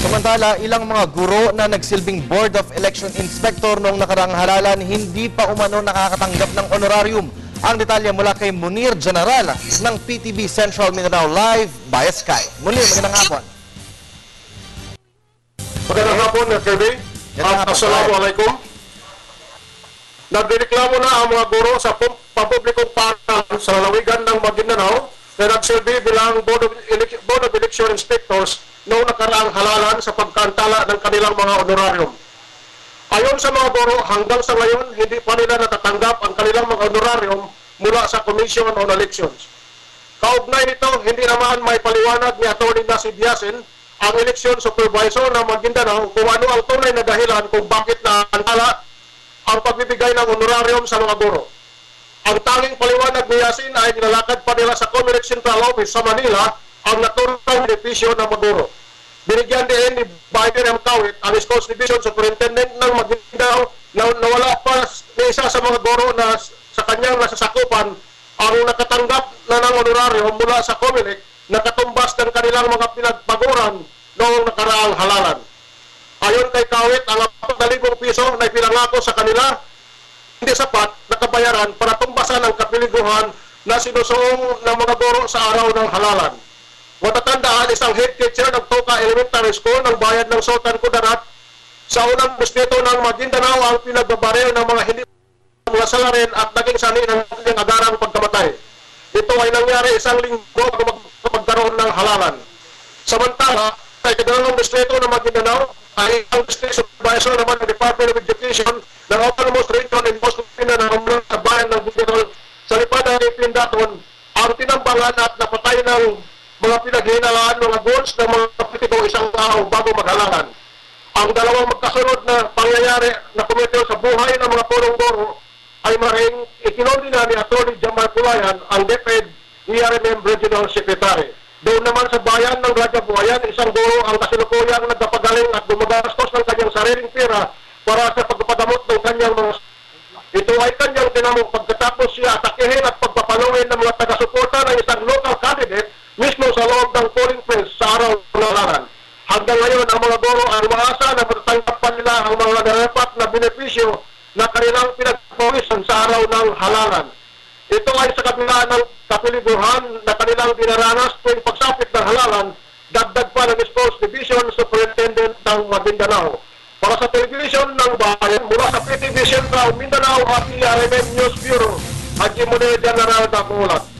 Samantala, ilang mga guro na nagsilbing Board of Election Inspector noong nakaraang halalan hindi pa umano nakakatanggap ng honorarium. Ang detalye mula kay Munir General ng PTV Central Mindanao Live by Sky. Munir, magandang hapon. Magandang hapon, Kirby. Assalamualaikum. Nagdireklamo na ang mga guro sa pampublikong paaralan sa lalawigan ng Maguindanao na nagsilbi bilang Board of Election Inspectors noong nakaraang halalan sa pagkantala ng kanilang mga honorarium. Ayon sa mga guro, hanggang sa ngayon, hindi pa nila natatanggap ang kanilang mga honorarium mula sa Commission on Elections. Kaugnay nito, hindi naman may paliwanag ni Atty. Nasi Biasin, ang election supervisor ng Maguindanao, kung ano ang tunay na dahilan kung bakit naantala ang pagbibigay ng honorarium sa mga guro. Ang tanging paliwanag ni Yasin ay nilalakad pa nila sa Comelec Central Office sa Manila ang naturang benepisyo ng mga guro. Binigyan din ni Biden M. Kawit, ang Schools Division Superintendent ng Maguindanao, na nawala pa ni isa sa mga guro na sa kanyang nasasakupan ang nakatanggap na ng honorarium mula sa Comelec na katumbas ng kanilang mga pinagpaguran noong nakaraang halalan. Ayon kay Kawit, ang 4,000 piso na ipinangako sa kanila hindi sapat na kabayaran para tumbasan ang kapiliguan na sinusuong ng mga guro sa araw ng halalan. Matatandaan, isang head teacher ng Toka Elementary School ng bayan ng Sultan Kudarat sa unang distrito ng Maguindanao ang pinagbabaril ng mga hindi mga salarin at naging sani ng kanyang agarang pagkamatay. Ito ay nangyari isang linggo bago magkaroon ng halalan. Samantala, sa ikadalawang distrito ng Maguindanao ay ang district supervisor naman ng Department of Education ng Autonomous Region in Moscovina na sa bayan ng Bukidol sa lipad ng Ipindaton ang tinambangan at napatay ng mga pinaghinalaan mga goals ng mga politiko isang araw bago maghalalan. Ang dalawang magkasunod na pangyayari na kumitil sa buhay ng mga punong guro ay maring ikinondina ni Atty. Jamal Culayan, ang DepEd ERMM Regional Secretary. Doon naman sa bayan ng Rajabuayan, isang guro ang kasilukuyang nagpapagaling at gumagastos ng kanyang sariling pera para sa pagpapadamot ng kanyang mga. Ito ay kanyang tinamong pagkatapos siya atakihin at pagpapalawin ng mga taga-suporta ng isang local candidate mismo sa loob ng polling place sa araw ng halalan. Hanggang ngayon, ang mga guro ay umaasa na matatanggap pa nila ang mga narapat na benepisyo na kanilang pinagpawisan sa araw ng halalan. Ito ay sa kabila ng kapiliguhan na kanilang dinaranas tuwing pagsapit ng halalan, dagdag pa ng Schools Division Superintendent ng Maguindanao. Para sa television ng bayan, mula sa PTV Central Mindanao at ERMM News Bureau, Haji Munir General Dakulat.